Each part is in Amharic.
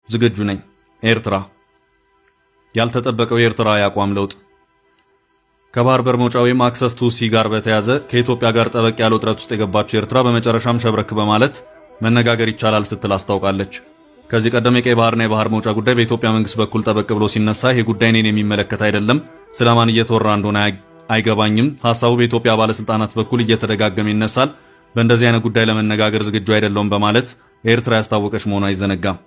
ዝግጁ ነኝ። ኤርትራ ያልተጠበቀው የኤርትራ ያቋም ለውጥ ከባህር በር መውጫ ወይም አክሰስ ቱ ሲ ጋር በተያዘ ከኢትዮጵያ ጋር ጠበቅ ያለ ውጥረት ውስጥ የገባችው ኤርትራ በመጨረሻም ሸብረክ በማለት መነጋገር ይቻላል ስትል አስታውቃለች። ከዚህ ቀደም የቀይ ባህርና የባህር መውጫ ጉዳይ በኢትዮጵያ መንግስት በኩል ጠበቅ ብሎ ሲነሳ ይሄ ጉዳይ እኔን የሚመለከት አይደለም፣ ስለማን እየተወራ እንደሆነ አይገባኝም፣ ሐሳቡ በኢትዮጵያ ባለስልጣናት በኩል እየተደጋገመ ይነሳል፣ በእንደዚህ አይነት ጉዳይ ለመነጋገር ዝግጁ አይደለም በማለት ኤርትራ ያስታወቀች መሆኗ አይዘነጋም።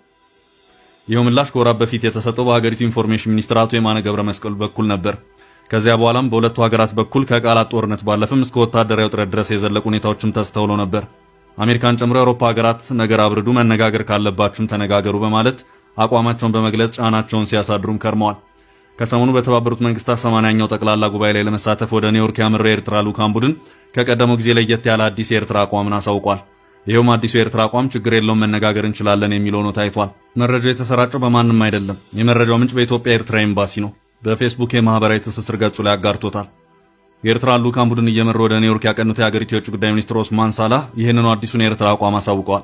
ይህ ምላሽ ከወራት በፊት የተሰጠው በሀገሪቱ ኢንፎርሜሽን ሚኒስትር አቶ የማነ ገብረ መስቀል በኩል ነበር። ከዚያ በኋላም በሁለቱ ሀገራት በኩል ከቃላት ጦርነት ባለፈም እስከ ወታደራዊ ውጥረት ድረስ የዘለቁ ሁኔታዎችም ተስተውለው ነበር። አሜሪካን ጨምሮ የአውሮፓ ሀገራት ነገር አብርዱ፣ መነጋገር ካለባችሁም ተነጋገሩ በማለት አቋማቸውን በመግለጽ ጫናቸውን ሲያሳድሩም ከርመዋል። ከሰሞኑ በተባበሩት መንግስታት 80ኛው ጠቅላላ ጉባኤ ላይ ለመሳተፍ ወደ ኒውዮርክ ያመራው የኤርትራ ልዑካን ቡድን ከቀደመው ጊዜ ለየት ያለ አዲስ የኤርትራ አቋምን አሳውቋል። ይሄውም አዲሱ የኤርትራ አቋም ችግር የለውም መነጋገር እንችላለን የሚለው ነው ታይቷል። መረጃው የተሰራጨው በማንም አይደለም። የመረጃው ምንጭ በኢትዮጵያ ኤርትራ ኤምባሲ ነው። በፌስቡክ የማህበራዊ ትስስር ገጹ ላይ አጋርቶታል። የኤርትራ ልዑካን ቡድን እየመሩ ወደ ኒውዮርክ ያቀኑት የሀገሪቱ የውጭ ጉዳይ ሚኒስትር ኦስማን ሳላህ ይህንኑ አዲሱን የኤርትራ አቋም አሳውቀዋል።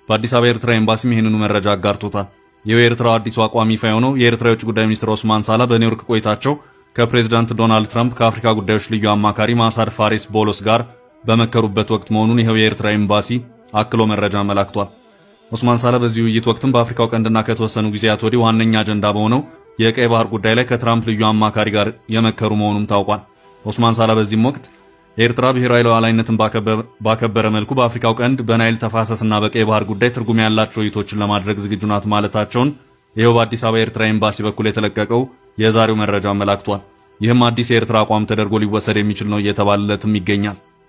በአዲስ አበባ የኤርትራ ኤምባሲም ይህንኑ መረጃ አጋርቶታል። ይህ የኤርትራው አዲሱ አቋም ይፋ የሆነው የኤርትራ የውጭ ጉዳይ ሚኒስትር ኦስማን ሳላህ በኒውዮርክ ቆይታቸው ከፕሬዝዳንት ዶናልድ ትራምፕ ከአፍሪካ ጉዳዮች ልዩ አማካሪ ማሳድ ፋሬስ ቦሎስ ጋር በመከሩበት ወቅት መሆኑን ይኸው የኤርትራ ኤምባሲ አክሎ መረጃ መላክቷል። ኦስማን ሳላህ በዚህ ውይይት ወቅትም በአፍሪካው ቀንድና ከተወሰኑ ጊዜያት ወዲህ ዋነኛ አጀንዳ በሆነው የቀይ ባህር ጉዳይ ላይ ከትራምፕ ልዩ አማካሪ ጋር የመከሩ መሆኑም ታውቋል። ኦስማን ሳላህ በዚህም ወቅት ኤርትራ ብሔራዊ ሉዓላዊነትን ባከበረ መልኩ በአፍሪካው ቀንድ በናይል ተፋሰስና በቀይ ባህር ጉዳይ ትርጉም ያላቸው ውይይቶችን ለማድረግ ዝግጁ ናት ማለታቸውን ይኸው በአዲስ አበባ የኤርትራ ኤምባሲ በኩል የተለቀቀው የዛሬው መረጃ አመላክቷል። ይህም አዲስ የኤርትራ አቋም ተደርጎ ሊወሰድ የሚችል ነው እየተባለለትም ይገኛል።